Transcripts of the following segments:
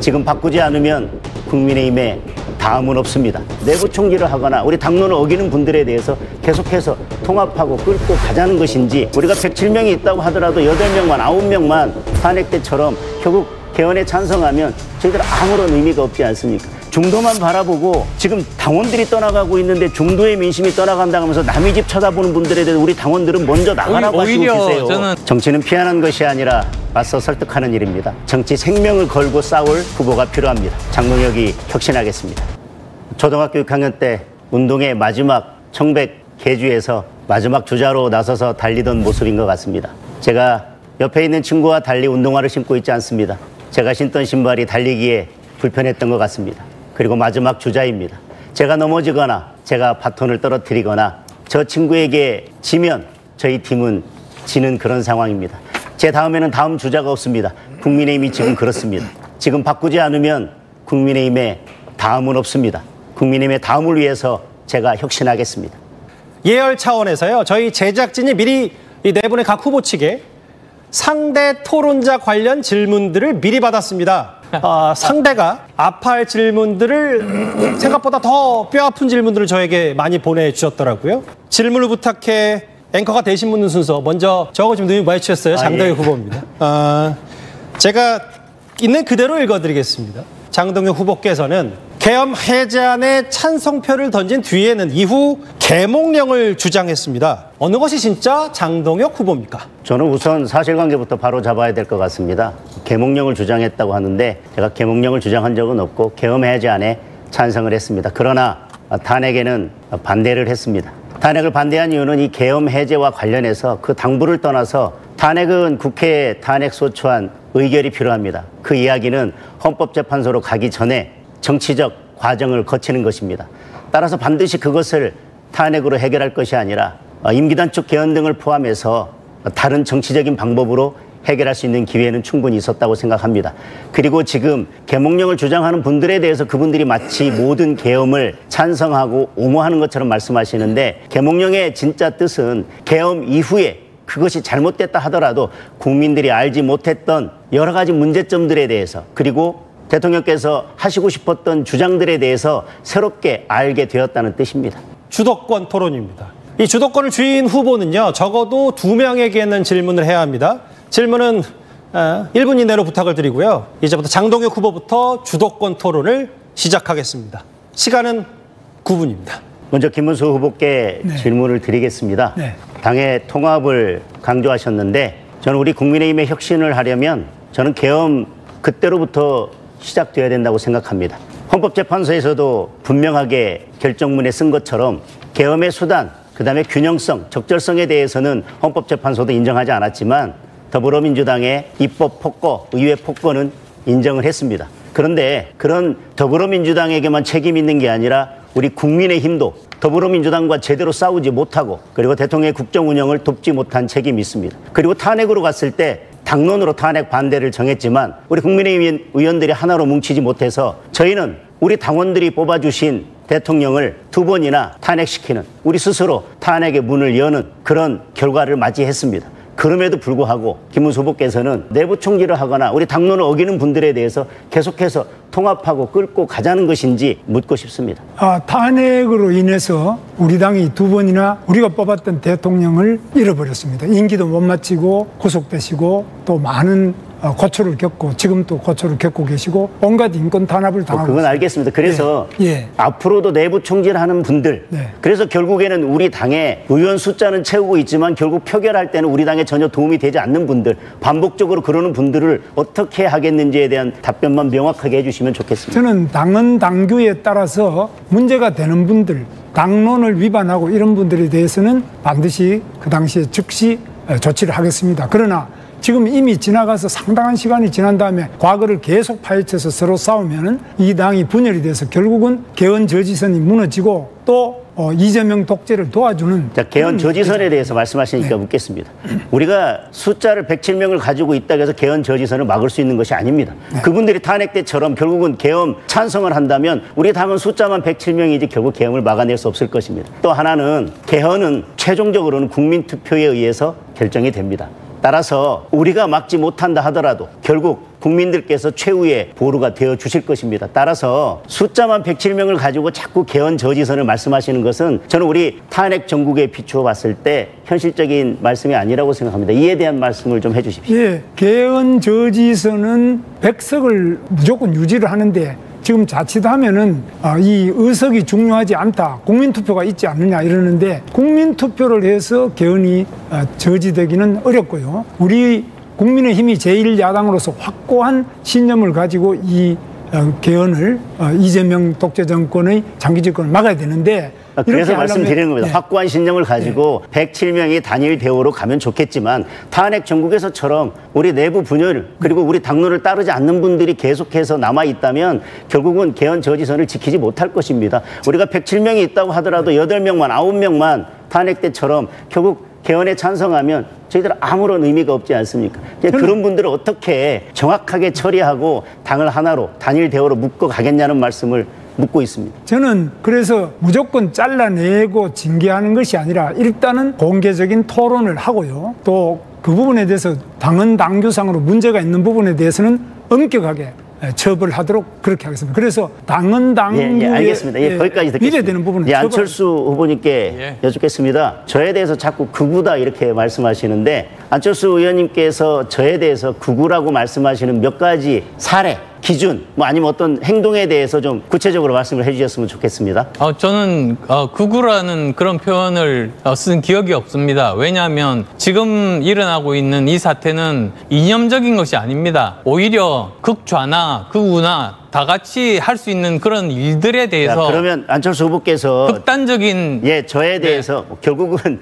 지금 바꾸지 않으면 국민의힘에 다음은 없습니다. 내부 총질을 하거나 우리 당론을 어기는 분들에 대해서 계속해서 통합하고 끌고 가자는 것인지, 우리가 107명이 있다고 하더라도 8명만 9명만 탄핵 때처럼 결국 개헌에 찬성하면 저희들 아무런 의미가 없지 않습니까? 중도만 바라보고 지금 당원들이 떠나가고 있는데 중도의 민심이 떠나간다고 하면서 남의 집 쳐다보는 분들에 대해서 우리 당원들은 먼저 나가라고 하시고 계세요. 정치는 피하는 것이 아니라 맞서 설득하는 일입니다. 정치 생명을 걸고 싸울 후보가 필요합니다. 장동혁이 혁신하겠습니다. 초등학교 6학년 때 운동의 마지막 청백 계주에서 마지막 주자로 나서서 달리던 모습인 것 같습니다. 제가 옆에 있는 친구와 달리 운동화를 신고 있지 않습니다. 제가 신던 신발이 달리기에 불편했던 것 같습니다. 그리고 마지막 주자입니다. 제가 넘어지거나 제가 바톤을 떨어뜨리거나 저 친구에게 지면 저희 팀은 지는 그런 상황입니다. 제 다음에는 다음 주자가 없습니다. 국민의힘이 지금 그렇습니다. 지금 바꾸지 않으면 국민의힘에 다음은 없습니다. 국민의힘의 다음을 위해서 제가 혁신하겠습니다. 예열 차원에서요, 저희 제작진이 미리 이 네 분의 각 후보 측에 상대 토론자 관련 질문들을 미리 받았습니다. 상대가 아파할 질문들을 생각보다 더 뼈아픈 질문들을 저에게 많이 보내주셨더라고요. 질문을 부탁해 앵커가 대신 묻는 순서, 먼저 저거 좀 눈이 많이 치셨어요. 장동혁 후보입니다. 제가 있는 그대로 읽어드리겠습니다. 장동혁 후보께서는 계엄 해제안에 찬성표를 던진 뒤에는 이후 계몽령을 주장했습니다. 어느 것이 진짜 장동혁 후보입니까? 저는 우선 사실관계부터 바로 잡아야 될 것 같습니다. 계몽령을 주장했다고 하는데 제가 계몽령을 주장한 적은 없고 계엄 해제안에 찬성을 했습니다. 그러나 탄핵에는 반대를 했습니다. 탄핵을 반대한 이유는 이 계엄 해제와 관련해서 그 당부를 떠나서 탄핵은 국회에 탄핵 소추안 의결이 필요합니다. 그 이야기는 헌법재판소로 가기 전에 정치적 과정을 거치는 것입니다. 따라서 반드시 그것을 탄핵으로 해결할 것이 아니라 임기단축 개헌 등을 포함해서 다른 정치적인 방법으로 해결할 수 있는 기회는 충분히 있었다고 생각합니다. 그리고 지금 계몽령을 주장하는 분들에 대해서 그분들이 마치 모든 계엄을 찬성하고 옹호하는 것처럼 말씀하시는데, 계몽령의 진짜 뜻은 계엄 이후에 그것이 잘못됐다 하더라도 국민들이 알지 못했던 여러 가지 문제점들에 대해서, 그리고 대통령께서 하시고 싶었던 주장들에 대해서 새롭게 알게 되었다는 뜻입니다. 주도권 토론입니다. 이 주도권을 쥐인 후보는요, 적어도 2명에게는 질문을 해야 합니다. 질문은 1분 이내로 부탁을 드리고요. 이제부터 장동혁 후보부터 주도권 토론을 시작하겠습니다. 시간은 9분입니다. 먼저 김문수 후보께 질문을 드리겠습니다. 당의 통합을 강조하셨는데, 저는 우리 국민의힘의 혁신을 하려면 저는 계엄 그때로부터 시작돼야 된다고 생각합니다. 헌법재판소에서도 분명하게 결정문에 쓴 것처럼 계엄의 수단, 그다음에 균형성, 적절성에 대해서는 헌법재판소도 인정하지 않았지만 더불어민주당의 입법 폭거, 의회 폭거는 인정을 했습니다. 그런데 그런 더불어민주당에게만 책임 있는 게 아니라 우리 국민의힘도 더불어민주당과 제대로 싸우지 못하고, 그리고 대통령의 국정 운영을 돕지 못한 책임이 있습니다. 그리고 탄핵으로 갔을 때 당론으로 탄핵 반대를 정했지만 우리 국민의힘 의원들이 하나로 뭉치지 못해서 저희는 우리 당원들이 뽑아주신 대통령을 2번이나 탄핵시키는, 우리 스스로 탄핵의 문을 여는 그런 결과를 맞이했습니다. 그럼에도 불구하고 김문수 후보께서는 내부 총질을 하거나 우리 당론을 어기는 분들에 대해서 계속해서 통합하고 끌고 가자는 것인지 묻고 싶습니다. 탄핵으로 인해서 우리 당이 2번이나 우리가 뽑았던 대통령을 잃어버렸습니다. 임기도 못 마치고 구속되시고 또 많은 고초를 겪고, 지금 또 고초를 겪고 계시고 온갖 인권 탄압을 당하고 그건 알겠습니다. 그래서 앞으로도 내부 총질하는 분들, 그래서 결국에는 우리 당의 의원 숫자는 채우고 있지만 결국 표결할 때는 우리 당에 전혀 도움이 되지 않는 분들, 반복적으로 그러는 분들을 어떻게 하겠는지에 대한 답변만 명확하게 해주시면 좋겠습니다. 저는 당헌 당규에 따라서 문제가 되는 분들, 당론을 위반하고 이런 분들에 대해서는 반드시 그 당시에 즉시 조치를 하겠습니다. 그러나 지금 이미 지나가서 상당한 시간이 지난 다음에 과거를 계속 파헤쳐서 서로 싸우면은 이 당이 분열이 돼서 결국은 개헌 저지선이 무너지고 또 이재명 독재를 도와주는. 자, 개헌 저지선에 대해서 말씀하시니까 묻겠습니다. 우리가 숫자를 107명을 가지고 있다고 해서 개헌 저지선을 막을 수 있는 것이 아닙니다. 그분들이 탄핵 때처럼 결국은 개헌 찬성을 한다면 우리 당은 숫자만 107명이지 결국 개헌을 막아낼 수 없을 것입니다. 또 하나는 개헌은 최종적으로는 국민투표에 의해서 결정이 됩니다. 따라서 우리가 막지 못한다 하더라도 결국 국민들께서 최후의 보루가 되어 주실 것입니다. 따라서 숫자만 107명을 가지고 자꾸 개헌 저지선을 말씀하시는 것은 저는 우리 탄핵 정국에 비추어 봤을 때 현실적인 말씀이 아니라고 생각합니다. 이에 대한 말씀을 좀 해주십시오. 예, 개헌 저지선은 100석을 무조건 유지를 하는데 지금 자칫하면은 이 의석이 중요하지 않다, 국민투표가 있지 않느냐 이러는데 국민투표를 해서 개헌이 저지되기는 어렵고요. 우리 국민의힘이 제1야당으로서 확고한 신념을 가지고 이 개헌을 이재명 독재 정권의 장기 집권을 막아야 되는데 그래서 말씀드리는 겁니다. 네. 확고한 신념을 가지고 107명이 단일 대우로 가면 좋겠지만 탄핵 정국에서처럼 우리 내부 분열 그리고 우리 당론을 따르지 않는 분들이 계속해서 남아있다면 결국은 개헌 저지선을 지키지 못할 것입니다. 우리가 107명이 있다고 하더라도 8명만 9명만 탄핵 때처럼 결국 개헌에 찬성하면 저희들 아무런 의미가 없지 않습니까? 그런 분들을 어떻게 정확하게 처리하고 당을 하나로 단일 대우로 묶어 가겠냐는 말씀을 묻고 있습니다. 저는 그래서 무조건 잘라내고 징계하는 것이 아니라 일단은 공개적인 토론을 하고요. 또 그 부분에 대해서 당헌 당규상으로 문제가 있는 부분에 대해서는 엄격하게 처벌하도록 그렇게 하겠습니다. 그래서 당헌 당규에 알겠습니다. 거기까지 듣겠습니다. 위배되는 부분은 안철수 후보님께 여쭙겠습니다. 저에 대해서 자꾸 극우다 이렇게 말씀하시는데 안철수 의원님께서 저에 대해서 극우라고 말씀하시는 몇 가지 사례 기준, 아니면 어떤 행동에 대해서 좀 구체적으로 말씀을 해주셨으면 좋겠습니다. 저는 극우라는 그런 표현을 쓴 기억이 없습니다. 왜냐하면 지금 일어나고 있는 이 사태는 이념적인 것이 아닙니다. 오히려 극좌나 극우나 다 같이 할 수 있는 그런 일들에 대해서 그러면 안철수 후보께서 극단적인 저에 대해서 결국은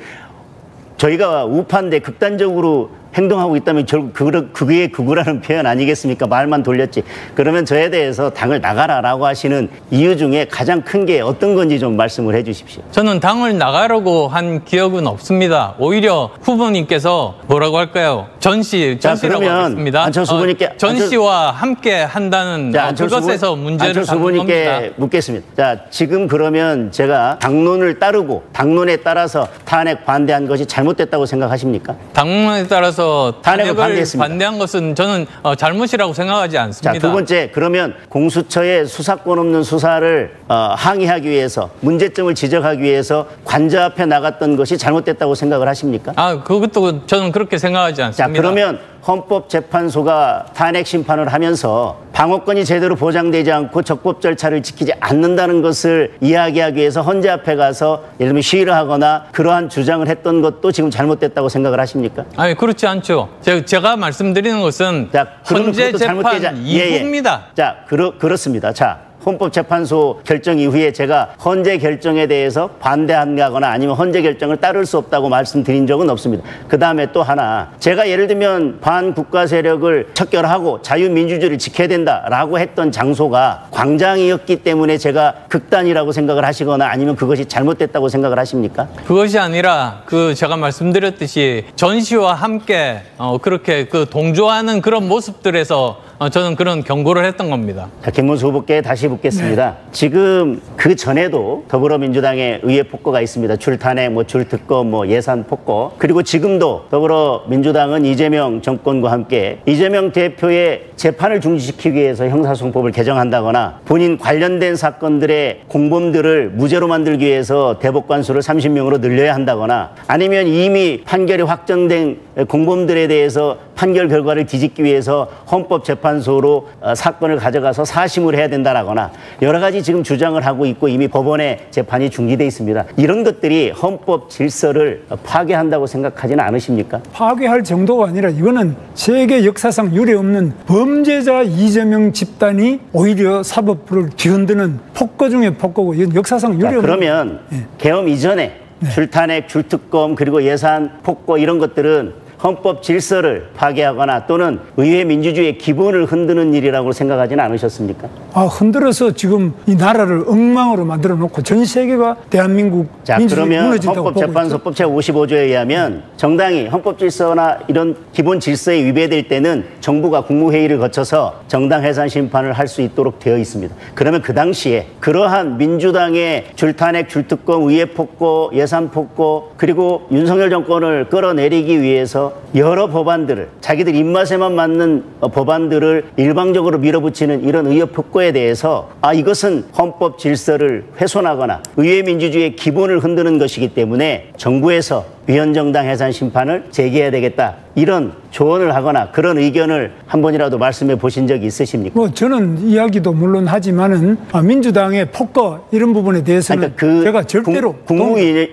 저희가 우파인데 극단적으로 행동하고 있다면 결국 그게 극우라는 표현 아니겠습니까? 말만 돌렸지. 그러면 저에 대해서 당을 나가라라고 하시는 이유 중에 가장 큰 게 어떤 건지 좀 말씀을 해 주십시오. 저는 당을 나가려고 한 기억은 없습니다. 오히려 후보님께서 뭐라고 할까요? 전시라고 하겠습니다. 안철수 후보님께 전시와 함께 한다는 그것에서 문제를 안철수 후보님께 묻겠습니다. 자, 지금 그러면 제가 당론을 따르고 당론에 따라서 탄핵 반대한 것이 잘못됐다고 생각하십니까? 당론에 따라서 탄핵을 반대한 것은 저는 잘못이라고 생각하지 않습니다. 자, 두 번째, 그러면 공수처의 수사권 없는 수사를 항의하기 위해서 문제점을 지적하기 위해서 관저 앞에 나갔던 것이 잘못됐다고 생각을 하십니까? 그것도 저는 그렇게 생각하지 않습니다. 자, 그러면 헌법재판소가 탄핵 심판을 하면서 방어권이 제대로 보장되지 않고 적법 절차를 지키지 않는다는 것을 이야기하기 위해서 헌재 앞에 가서 예를 들면 시위를 하거나 그러한 주장을 했던 것도 지금 잘못됐다고 생각을 하십니까? 아니, 그렇지 않죠. 제가 말씀드리는 것은 헌재 재판 이후입니다. 자, 그렇습니다. 자, 헌법재판소 결정 이후에 제가 헌재 결정에 대해서 반대한다거나 아니면 헌재 결정을 따를 수 없다고 말씀드린 적은 없습니다. 그다음에 또 하나, 제가 예를 들면 반국가 세력을 척결하고 자유민주주의를 지켜야 된다라고 했던 장소가 광장이었기 때문에 제가 극단이라고 생각을 하시거나 아니면 그것이 잘못됐다고 생각을 하십니까? 그것이 아니라 제가 말씀드렸듯이 전시와 함께 그렇게 동조하는 그런 모습들에서 저는 그런 경고를 했던 겁니다. 자, 김문수 후보께 다시 묻겠습니다. 네. 지금 그 전에도 더불어민주당의 의회 폭거가 있습니다. 줄탄핵, 줄특검, 예산 폭거. 그리고 지금도 더불어민주당은 이재명 정권과 함께 이재명 대표의 재판을 중지시키기 위해서 형사소송법을 개정한다거나 본인 관련된 사건들의 공범들을 무죄로 만들기 위해서 대법관 수를 30명으로 늘려야 한다거나 아니면 이미 판결이 확정된 공범들에 대해서 판결 결과를 뒤집기 위해서 헌법재판소로 사건을 가져가서 사심을 해야 된다라거나 여러 가지 지금 주장을 하고 있고 이미 법원에 재판이 중지돼 있습니다. 이런 것들이 헌법 질서를 파괴한다고 생각하지는 않으십니까? 파괴할 정도가 아니라 이거는 세계 역사상 유례없는 범죄자 이재명 집단이 오히려 사법부를 뒤흔드는 폭거 중에 폭거고 이건 역사상 유례없는. 그러면 개헌 이전에 줄탄핵, 줄특검 그리고 예산 폭거 이런 것들은 헌법 질서를 파괴하거나 또는 의회 민주주의의 기본을 흔드는 일이라고 생각하지는 않으셨습니까? 흔들어서 지금 이 나라를 엉망으로 만들어 놓고 전 세계가 대한민국 민주주의 무너진다고 보고 있죠. 헌법재판소법 제55조에 의하면 정당이 헌법 질서나 이런 기본 질서에 위배될 때는 정부가 국무회의를 거쳐서 정당 해산 심판을 할 수 있도록 되어 있습니다. 그러면 그 당시에 그러한 민주당의 줄탄핵, 줄특검, 의회 폭거, 예산 폭거 그리고 윤석열 정권을 끌어내리기 위해서 대해서 여러 법안들을 자기들 입맛에만 맞는 법안들을 일방적으로 밀어붙이는 이런 의협 폭거에 대해서 이것은 헌법 질서를 훼손하거나 의회 민주주의의 기본을 흔드는 것이기 때문에 정부에서 위헌정당 해산 심판을 제기해야 되겠다, 이런 조언을 하거나 그런 의견을 한 번이라도 말씀해 보신 적이 있으십니까? 뭐 저는 이야기도 물론 하지만은 민주당의 폭거 이런 부분에 대해서는 제가 절대로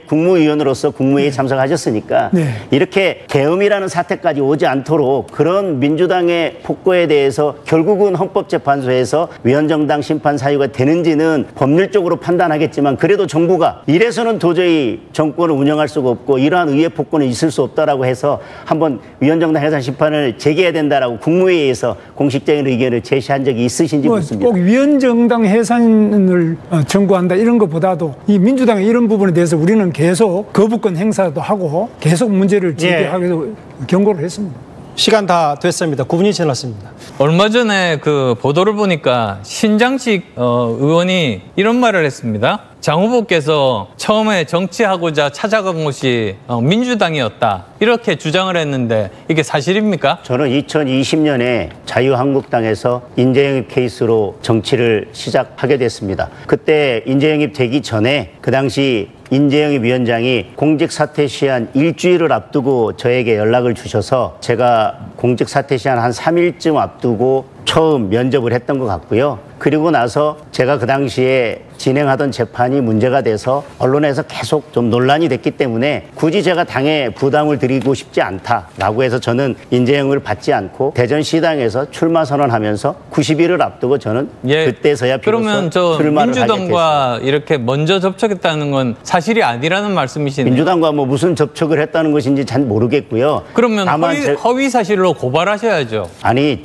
국무위원으로서 국무회의에 참석하셨으니까 네. 이렇게 계엄이라는 사태까지 오지 않도록 그런 민주당의 폭거에 대해서 결국은 헌법재판소에서 위헌정당 심판 사유가 되는지는 법률적으로 판단하겠지만, 그래도 정부가 이래서는 도저히 정권을 운영할 수가 없고 이러한 의회 폭거는 있을 수 없다라고 해서 한번 위헌정당 해산 심판을 제기해야 된다라고 국무회의에서 공식적인 의견을 제시한 적이 있으신지 묻습니다. 꼭 위헌정당 해산을 청구한다 이런 것보다도 이 민주당의 이런 부분에 대해서 우리는 계속 거부권 행사도 하고 계속 문제를 제기하기도 경고를 했습니다. 시간 다 됐습니다. 9분이 지났습니다. 얼마 전에 그 보도를 보니까 신장식 의원이 이런 말을 했습니다. 장 후보께서 처음에 정치하고자 찾아간 곳이 민주당이었다, 이렇게 주장을 했는데 이게 사실입니까? 저는 2020년에 자유한국당에서 인재영입 케이스로 정치를 시작하게 됐습니다. 그때 인재영입 되기 전에 그 당시 인재영입 위원장이 공직 사퇴 시한 일주일을 앞두고 저에게 연락을 주셔서 제가 공직 사퇴 시한 한 3일쯤 앞두고 처음 면접을 했던 것 같고요. 그리고 나서 제가 그 당시에 진행하던 재판이 문제가 돼서 언론에서 계속 좀 논란이 됐기 때문에 굳이 제가 당에 부담을 드리고 싶지 않다라고 해서 저는 인재영입을 받지 않고 대전시당에서 출마 선언하면서 90일을 앞두고 저는 그때서야 비로소 그러면 저 출마를 민주당과 하게 됐습니다. 이렇게 먼저 접촉했다는 건 사실이 아니라는 말씀이시네요. 민주당과 뭐 무슨 접촉을 했다는 것인지 잘 모르겠고요. 그러면 다만 허위 사실로 고발하셔야죠. 아니,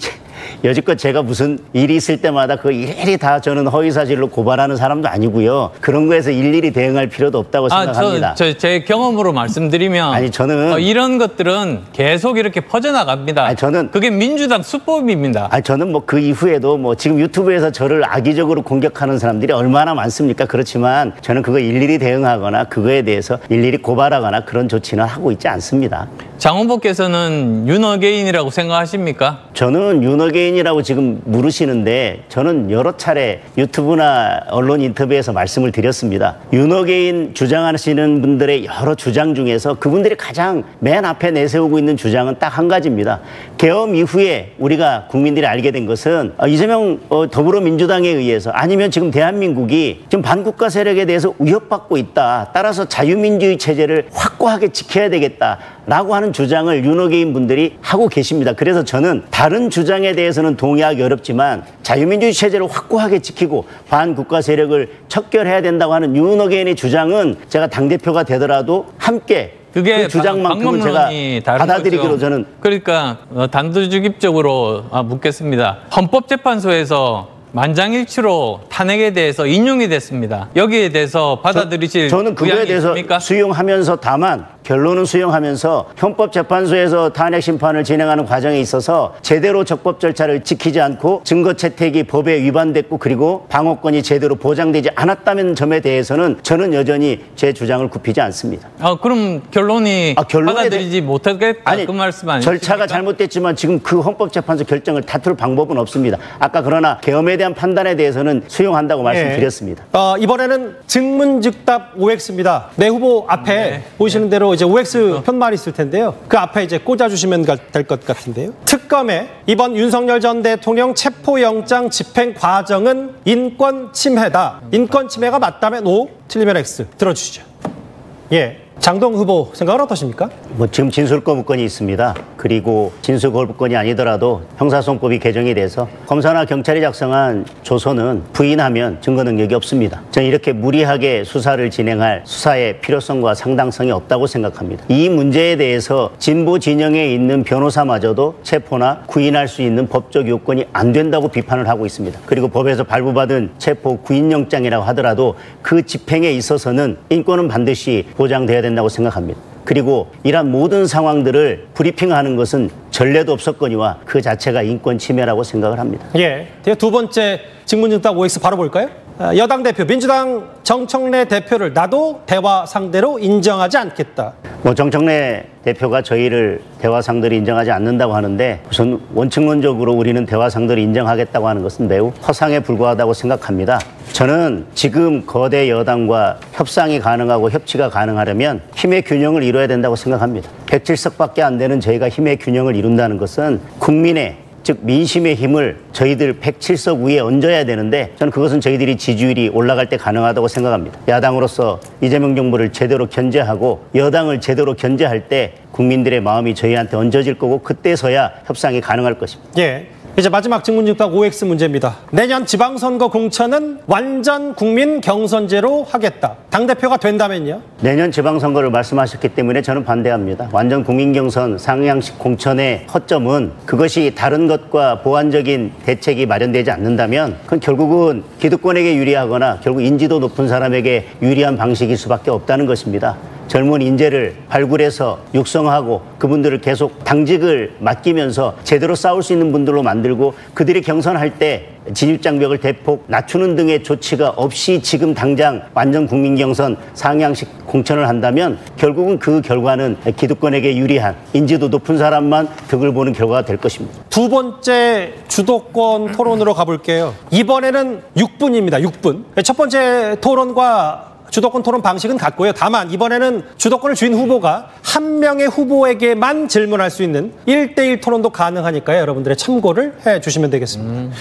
여지껏 제가 무슨 일이 있을 때마다 그 일일이 다 저는 허위사실로 고발하는 사람도 아니고요. 그런 거에서 일일이 대응할 필요도 없다고 생각합니다. 제 경험으로 말씀드리면 아니, 저는 이런 것들은 계속 이렇게 퍼져나갑니다. 아니, 저는 그게 민주당 수법입니다. 아니, 저는 뭐 그 이후에도 뭐 지금 유튜브에서 저를 악의적으로 공격하는 사람들이 얼마나 많습니까? 그렇지만 저는 그거 일일이 대응하거나 그거에 대해서 일일이 고발하거나 그런 조치는 하고 있지 않습니다. 장 후보께서는 윤어게인이라고 생각하십니까? 저는 윤어게인이라고 지금 물으시는데 저는 여러 차례 유튜브나 언론 인터뷰에서 말씀을 드렸습니다. 윤어게인 주장하시는 분들의 여러 주장 중에서 그분들이 가장 맨 앞에 내세우고 있는 주장은 딱 한 가지입니다. 계엄 이후에 우리가 국민들이 알게 된 것은 이재명 더불어민주당에 의해서 아니면 지금 대한민국이 지금 반국가 세력에 대해서 위협받고 있다. 따라서 자유민주주의 체제를 확고하게 지켜야 되겠다라고 하는 주장을 윤어게인 분들이 하고 계십니다. 그래서 저는 다른 주장에 대해서는 동의하기 어렵지만 자유민주주의 체제를 확고하게 지키고 반국가 세력을 척결해야 된다고 하는 윤어게인의 주장은 제가 당대표가 되더라도 함께 그 주장만큼은 제가 받아들이기로 거죠. 저는 그러니까 단도직입적으로 묻겠습니다. 헌법재판소에서 만장일치로 탄핵에 대해서 인용이 됐습니다. 여기에 대해서 받아들이실 저는 그거에 대해서 있습니까? 수용하면서 다만 결론은 수용하면서 헌법재판소에서 탄핵 심판을 진행하는 과정에 있어서 제대로 적법 절차를 지키지 않고 증거 채택이 법에 위반됐고 그리고 방어권이 제대로 보장되지 않았다는 점에 대해서는 저는 여전히 제 주장을 굽히지 않습니다. 그럼 결론이 받아들이지 못하겠다 그 말씀 아니십니까? 절차가 잘못됐지만 지금 그 헌법재판소 결정을 다툴 방법은 없습니다. 아까 그러나 계엄에 대한 판단에 대해서는 수용한다고 말씀드렸습니다. 이번에는 증문즉답 OX입니다. 내 후보 앞에 보시는 대로 이제 OX 편말이 있을 텐데요. 그 앞에 이제 꽂아주시면 될 것 같은데요. 특검의 이번 윤석열 전 대통령 체포영장 집행 과정은 인권 침해다. 인권 침해가 맞다면 O, 틀리면 X. 들어주시죠. 장동 후보 생각은 어떠십니까? 지금 진술거부권이 있습니다. 그리고 진술거부권이 아니더라도 형사소송법이 개정이 돼서 검사나 경찰이 작성한 조서는 부인하면 증거 능력이 없습니다. 저는 이렇게 무리하게 수사를 진행할 수사의 필요성과 상당성이 없다고 생각합니다. 이 문제에 대해서 진보 진영에 있는 변호사마저도 체포나 구인할 수 있는 법적 요건이 안 된다고 비판을 하고 있습니다. 그리고 법에서 발부받은 체포 구인영장이라고 하더라도 그 집행에 있어서는 인권은 반드시 보장돼야 된다고 생각합니다. 그리고 이러한 모든 상황들을 브리핑하는 것은 전례도 없었거니와 그 자체가 인권 침해라고 생각을 합니다. 두 번째 증문즉답 OX 바로 볼까요? 여당 대표 민주당 정청래 대표를 나도 대화 상대로 인정하지 않겠다. 뭐 정청래 대표가 저희를 대화 상대로 인정하지 않는다고 하는데 우선 원칙론적으로 우리는 대화 상대로 인정하겠다고 하는 것은 매우 허상에 불과하다고 생각합니다. 저는 지금 거대 여당과 협상이 가능하고 협치가 가능하려면 힘의 균형을 이뤄야 된다고 생각합니다. 107석밖에 안 되는 저희가 힘의 균형을 이룬다는 것은 국민의 즉 민심의 힘을 저희들 107석 위에 얹어야 되는데 저는 그것은 저희들이 지지율이 올라갈 때 가능하다고 생각합니다. 야당으로서 이재명 정부를 제대로 견제하고 여당을 제대로 견제할 때 국민들의 마음이 저희한테 얹어질 거고 그때서야 협상이 가능할 것입니다. 예. 이제 마지막 증문집합 OX 문제입니다. 내년 지방선거 공천은 완전 국민 경선제로 하겠다. 당대표가 된다면요? 내년 지방선거를 말씀하셨기 때문에 저는 반대합니다. 완전 국민경선 상향식 공천의 허점은 그것이 다른 것과 보완적인 대책이 마련되지 않는다면 그건 결국은 기득권에게 유리하거나 결국 인지도 높은 사람에게 유리한 방식일 수밖에 없다는 것입니다. 젊은 인재를 발굴해서 육성하고 그분들을 계속 당직을 맡기면서 제대로 싸울 수 있는 분들로 만들고 그들이 경선할 때 진입장벽을 대폭 낮추는 등의 조치가 없이 지금 당장 완전 국민경선 상향식 공천을 한다면 결국은 그 결과는 기득권에게 유리한 인지도 높은 사람만 득을 보는 결과가 될 것입니다. 두 번째 주도권 토론으로 가볼게요. 이번에는 6분입니다. 6분. 첫 번째 토론과 주도권 토론 방식은 같고요. 다만 이번에는 주도권을 쥔 후보가 한 명의 후보에게만 질문할 수 있는 1대1 토론도 가능하니까요. 여러분들의 참고를 해주시면 되겠습니다.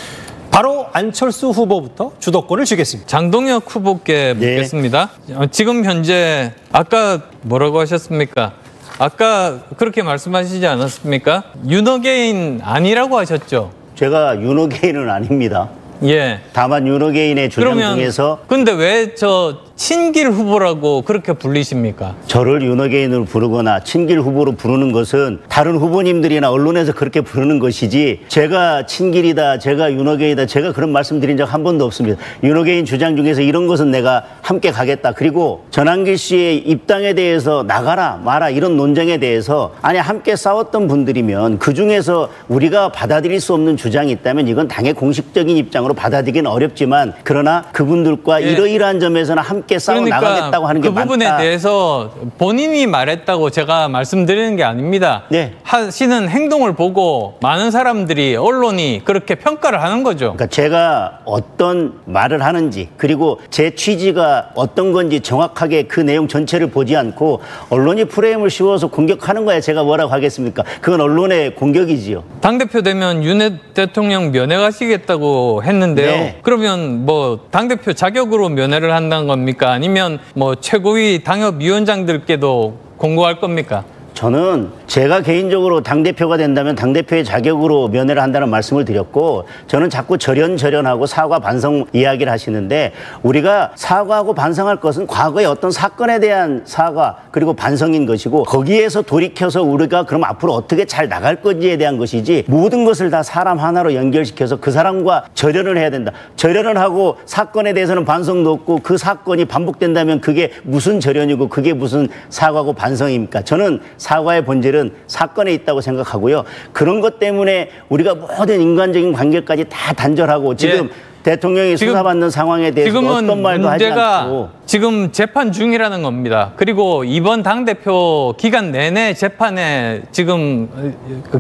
바로 안철수 후보부터 주도권을 쥐겠습니다. 장동혁 후보께 묻겠습니다. 지금 현재 아까 뭐라고 하셨습니까? 아까 그렇게 말씀하시지 않았습니까? 윤호개인 아니라고 하셨죠? 제가 윤호개인은 아닙니다. 예. 다만 윤호개인의 주장 중에서 근데 왜 저 친길 후보라고 그렇게 불리십니까? 저를 윤호개인으로 부르거나 친길 후보로 부르는 것은 다른 후보님들이나 언론에서 그렇게 부르는 것이지 제가 친길이다, 제가 윤호개인이다, 제가 그런 말씀드린 적 한 번도 없습니다. 윤호개인 주장 중에서 이런 것은 내가 함께 가겠다. 그리고 전한길 씨의 입당에 대해서 나가라 마라 이런 논쟁에 대해서 아니 함께 싸웠던 분들이면 그중에서 우리가 받아들일 수 없는 주장이 있다면 이건 당의 공식적인 입장으로 받아들이기는 어렵지만 그러나 그분들과 이러이러한 점에서는 함께 싸워 나가겠다고 하는 게 그 부분에 많다. 대해서 본인이 말했다고 제가 말씀드리는 게 아닙니다. 네. 하시는 행동을 보고 많은 사람들이 언론이 그렇게 평가를 하는 거죠. 그러니까 제가 어떤 말을 하는지 그리고 제 취지가 어떤 건지 정확하게 그 내용 전체를 보지 않고 언론이 프레임을 씌워서 공격하는 거야 제가 뭐라고 하겠습니까? 그건 언론의 공격이지요. 당대표 되면 윤 대통령 면회가시겠다고 했는데요. 네. 그러면 뭐 당대표 자격으로 면회를 한다는 겁니까? 아니면 뭐 최고위 당협위원장들께도 공고할 겁니까? 저는 제가 개인적으로 당대표가 된다면 당대표의 자격으로 면회를 한다는 말씀을 드렸고 저는 자꾸 절연하고 사과 반성 이야기를 하시는데 우리가 사과하고 반성할 것은 과거의 어떤 사건에 대한 사과 그리고 반성인 것이고 거기에서 돌이켜서 우리가 그럼 앞으로 어떻게 잘 나갈 건지에 대한 것이지 모든 것을 다 사람 하나로 연결시켜서 그 사람과 절연을 해야 된다. 절연을 하고 사건에 대해서는 반성도 없고 그 사건이 반복된다면 그게 무슨 절연이고 그게 무슨 사과고 반성입니까? 저는 사과의 본질은 사건에 있다고 생각하고요. 그런 것 때문에 우리가 모든 인간적인 관계까지 다 단절하고 지금 대통령이 수사받는 상황에 대해서 어떤 말도 하지 않고 지금 재판 중이라는 겁니다. 그리고 이번 당대표 기간 내내 재판에 지금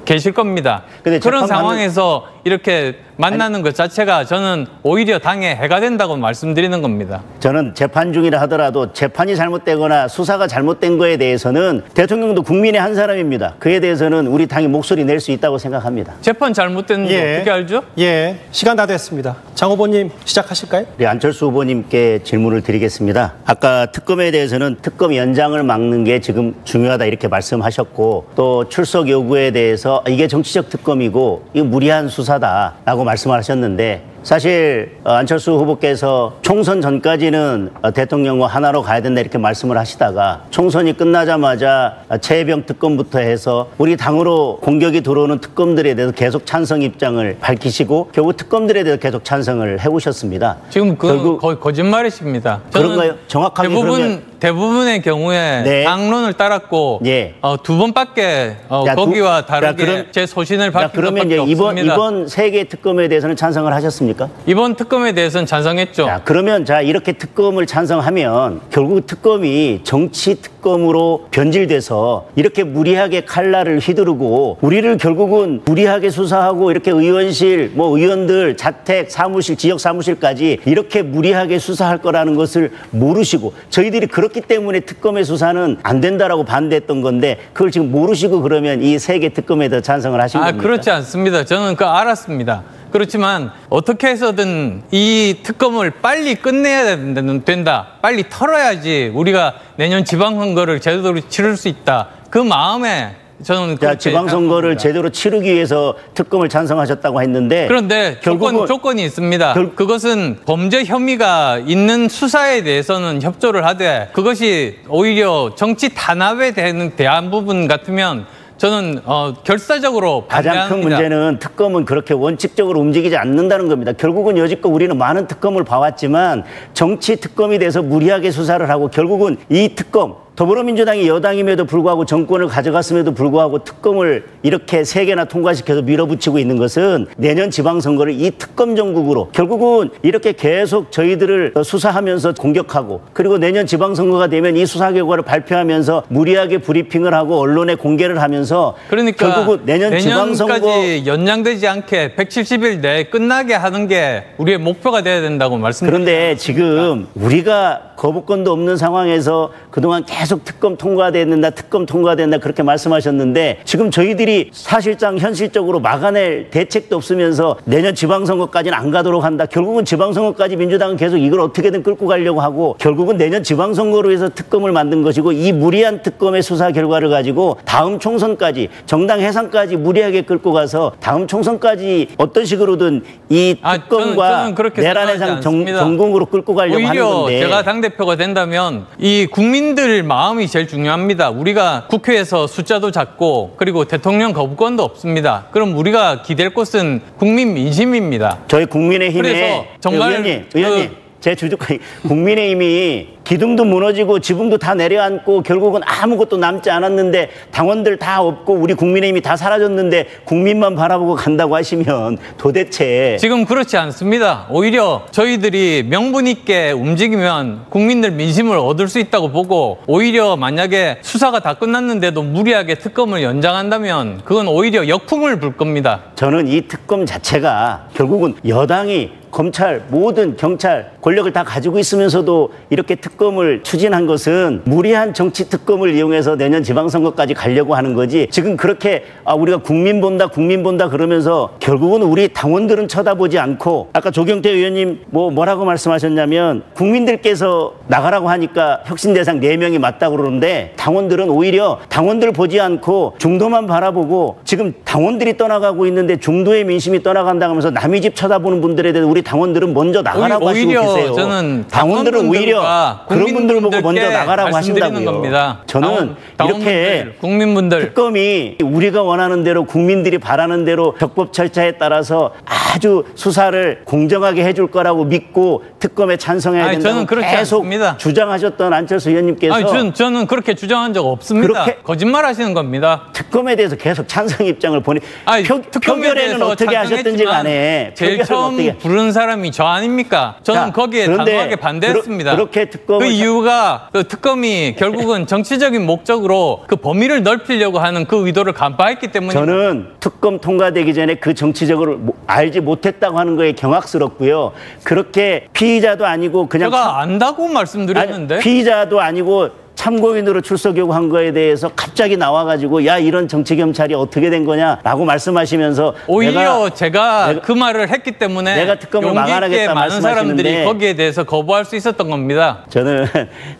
계실 겁니다. 그런 상황에서 이렇게 만나는 것 자체가 저는 오히려 당에 해가 된다고 말씀드리는 겁니다. 저는 재판 중이라 하더라도 재판이 잘못되거나 수사가 잘못된 거에 대해서는 대통령도 국민의 한 사람입니다. 그에 대해서는 우리 당이 목소리 낼 수 있다고 생각합니다. 재판 잘못됐는데 어떻게 알죠? 예, 시간 다 됐습니다. 장 후보님 시작하실까요? 우리 안철수 후보님께 질문을 드리겠습니다. 아까 특검에 대해서는 특검 연장을 막는 게 지금 중요하다 이렇게 말씀하셨고 또 출석 요구에 대해서 이게 정치적 특검이고 이거 무리한 수사다라고 말씀을 하셨는데 사실 안철수 후보께서 총선 전까지는 대통령과 하나로 가야 된다 이렇게 말씀을 하시다가 총선이 끝나자마자 최혜병 특검부터 해서 우리 당으로 공격이 들어오는 특검들에 대해서 계속 찬성 입장을 밝히시고 결국 특검들에 대해서 계속 찬성을 해오셨습니다. 지금 그 거의 거짓말이십니다. 그런가요? 정확하게 대부분 그러면 대부분의 경우에 네. 당론을 따랐고 예. 두 번밖에 자, 거기와 다르게 그럼- 제 소신을 밝힌 그러면 것밖에 이제 없습니다. 이번 세 개 특검에 대해서는 찬성을 하셨습니까? 이번 특검에 대해서는 찬성했죠. 자, 그러면 이렇게 특검을 찬성하면 결국 특검이 정치 특검으로 변질돼서 이렇게 무리하게 칼날을 휘두르고 우리를 결국은 무리하게 수사하고 이렇게 의원실, 의원들 자택, 사무실, 지역 사무실까지 이렇게 무리하게 수사할 거라는 것을 모르시고 저희들이 그렇기 때문에 특검의 수사는 안 된다라고 반대했던 건데 그걸 지금 모르시고 그러면 이 세 개 특검에 더 찬성을 하신 겁니까? 그렇지 않습니다. 저는 그거 알았습니다. 그렇지만 어떻게 해서든 이 특검을 빨리 끝내야 된다. 빨리 털어야지 우리가 내년 지방선거를 제대로 치를 수 있다. 그 마음에 저는 그렇게 지방선거를 생각합니다. 제대로 치르기 위해서 특검을 찬성하셨다고 했는데 그런데 결국은 조건이 있습니다. 그것은 범죄 혐의가 있는 수사에 대해서는 협조를 하되 그것이 오히려 정치 탄압에 대한 부분 같으면 저는 결사적으로 가장 반대합니다. 큰 문제는 특검은 그렇게 원칙적으로 움직이지 않는다는 겁니다. 결국은 여지껏 우리는 많은 특검을 봐왔지만 정치 특검이 돼서 무리하게 수사를 하고 결국은 이 특검 더불어민주당이 여당임에도 불구하고 정권을 가져갔음에도 불구하고 특검을 이렇게 세 개나 통과시켜서 밀어붙이고 있는 것은 내년 지방선거를 이 특검 정국으로 결국은 이렇게 계속 저희들을 수사하면서 공격하고 그리고 내년 지방선거가 되면 이 수사 결과를 발표하면서 무리하게 브리핑을 하고 언론에 공개를 하면서 그러니까 결국은 내년 지방선거 내년까지 연장되지 않게 170일 내에 끝나게 하는 게 우리의 목표가 돼야 된다고 말씀드립니다. 그런데 지금 우리가 거부권도 없는 상황에서 그동안 계속 특검 통과된다, 특검 통과된다 그렇게 말씀하셨는데 지금 저희들이 사실상 현실적으로 막아낼 대책도 없으면서 내년 지방선거까지는 안 가도록 한다. 결국은 지방선거까지 민주당은 계속 이걸 어떻게든 끌고 가려고 하고 결국은 내년 지방선거로 해서 특검을 만든 것이고 이 무리한 특검의 수사 결과를 가지고 다음 총선까지 정당 해산까지 무리하게 끌고 가서 다음 총선까지 어떤 식으로든 이 특검과 저는 그렇게 내란 생각하지 해상 않습니다. 전공으로 끌고 가려고 하는 오히려 건데 제가 당대표가 된다면 이 국민들 마음이 제일 중요합니다. 우리가 국회에서 숫자도 작고 그리고 대통령 거부권도 없습니다. 그럼 우리가 기댈 곳은 국민 민심입니다. 저희 국민의힘에 그래서 정말 의원님 제 주주가 국민의힘이 기둥도 무너지고 지붕도 다 내려앉고 결국은 아무것도 남지 않았는데 당원들 다 없고 우리 국민의힘이 다 사라졌는데 국민만 바라보고 간다고 하시면 도대체 지금 그렇지 않습니다. 오히려 저희들이 명분 있게 움직이면 국민들 민심을 얻을 수 있다고 보고 오히려 만약에 수사가 다 끝났는데도 무리하게 특검을 연장한다면 그건 오히려 역풍을 불 겁니다. 저는 이 특검 자체가 결국은 여당이 검찰, 모든 경찰 권력을 다 가지고 있으면서도 이렇게 특검을 추진한 것은 무리한 정치 특검을 이용해서 내년 지방선거까지 가려고 하는 거지. 지금 그렇게 우리가 국민 본다 그러면서 결국은 우리 당원들은 쳐다보지 않고 아까 조경태 의원님 뭐라고 말씀하셨냐면 국민들께서 나가라고 하니까 혁신대상 4명이 맞다고 그러는데 당원들은 오히려 당원들 보지 않고 중도만 바라보고 지금 당원들이 떠나가고 있는데 중도의 민심이 떠나간다고 하면서 남의 집 쳐다보는 분들에 대해서 우리 당원들은 먼저 나가라고 하시고 계세요. 저는 당원들은 오히려 그런 분들 보고 먼저 나가라고 하신다고요. 겁니다. 저는 이렇게 국민분들 특검이 우리가 원하는 대로 국민들이 바라는 대로 적법 절차에 따라서 아주 수사를 공정하게 해줄 거라고 믿고 특검에 찬성해야 된다고 저는 그렇지 계속 않습니다. 주장하셨던 안철수 의원님께서 저는 그렇게 주장한 적 없습니다. 그렇게 거짓말하시는 겁니다. 특검에 대해서 계속 찬성 입장을 표결에는 어떻게 하셨든지 간에 제일 처음 부른 사람이 저 아닙니까? 저는 거기에 단호하게 반대했습니다. 그렇게 특검을 그 이유가 그 특검이 결국은 정치적인 목적으로 그 범위를 넓히려고 하는 그 의도를 간파했기 때문입니다. 저는 특검 통과되기 전에 그 정치적으로 알지 못했다고 하는 거에 경악스럽고요. 그렇게 피의자도 아니고 그냥 제가 안다고 말씀드렸는데 피의자도 아니고 참고인으로 출석 요구한 거에 대해서 갑자기 나와가지고 야 이런 정치 경찰이 어떻게 된 거냐라고 말씀하시면서 오히려 제가 그 말을 했기 때문에 내가 특검을 용기 있게 막아내겠다 많은 사람들이 말씀하시는데 거기에 대해서 거부할 수 있었던 겁니다. 저는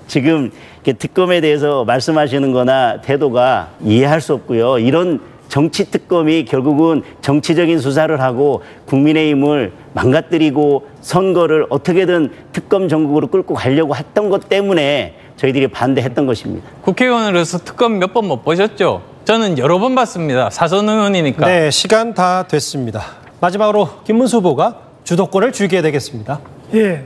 지금 특검에 대해서 말씀하시는 거나 태도가 이해할 수 없고요. 이런 정치 특검이 결국은 정치적인 수사를 하고 국민의힘을 망가뜨리고 선거를 어떻게든 특검 전국으로 끌고 가려고 했던 것 때문에 저희들이 반대했던 것입니다. 국회의원으로서 특검 몇 번 못 보셨죠? 저는 여러 번 봤습니다. 사선 의원이니까. 네, 시간 다 됐습니다. 마지막으로 김문수 후보가 주도권을 쥐게 되겠습니다. 예,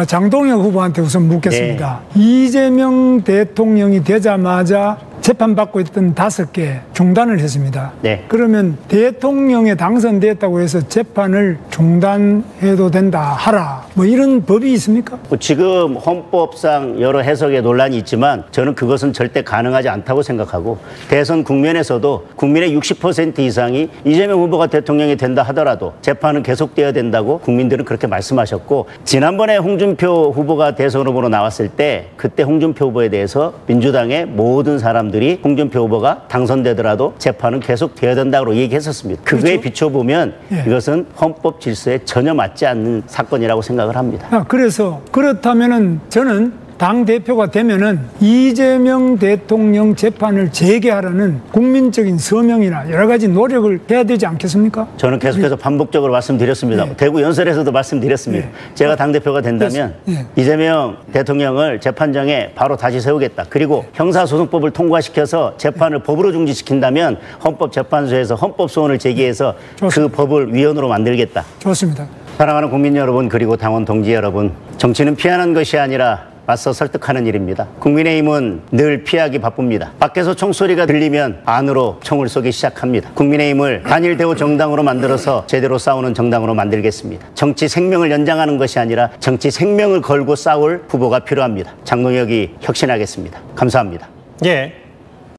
장동혁 후보한테 우선 묻겠습니다. 이재명 대통령이 되자마자 재판받고 있던 5개 중단을 했습니다. 네. 그러면 대통령에 당선됐다고 해서 재판을 중단해도 된다 하라 뭐 이런 법이 있습니까? 지금 헌법상 여러 해석의 논란이 있지만 저는 그것은 절대 가능하지 않다고 생각하고 대선 국면에서도 국민의 60% 이상이 이재명 후보가 대통령이 된다 하더라도 재판은 계속돼야 된다고 국민들은 그렇게 말씀하셨고 지난번에 홍준표 후보가 대선 후보로 나왔을 때 그때 홍준표 후보에 대해서 민주당의 모든 사람들이 홍준표 후보가 당선되더라도 재판은 계속돼야 된다고 얘기했었습니다. 그거에 비춰보면 이것은 헌법 질서에 전혀 맞지 않는 사건이라고 생각을 합니다. 그래서 그렇다면은 저는 당대표가 되면은 이재명 대통령 재판을 재개하라는 국민적인 서명이나 여러 가지 노력을 해야 되지 않겠습니까? 저는 계속해서 반복적으로 말씀드렸습니다. 대구 연설에서도 말씀드렸습니다. 제가 당대표가 된다면 이재명 대통령을 재판장에 바로 다시 세우겠다. 그리고 형사소송법을 통과시켜서 재판을 법으로 중지시킨다면 헌법재판소에서 헌법소원을 제기해서 그 법을 위헌으로 만들겠다. 좋습니다. 사랑하는 국민 여러분 그리고 당원 동지 여러분, 정치는 피하는 것이 아니라 맞서 설득하는 일입니다. 국민의힘은 늘 피하기 바쁩니다. 밖에서 총소리가 들리면 안으로 총을 쏘기 시작합니다. 국민의힘을 단일 대우 정당으로 만들어서 제대로 싸우는 정당으로 만들겠습니다. 정치 생명을 연장하는 것이 아니라 정치 생명을 걸고 싸울 후보가 필요합니다. 장동혁이 혁신하겠습니다. 감사합니다. 예.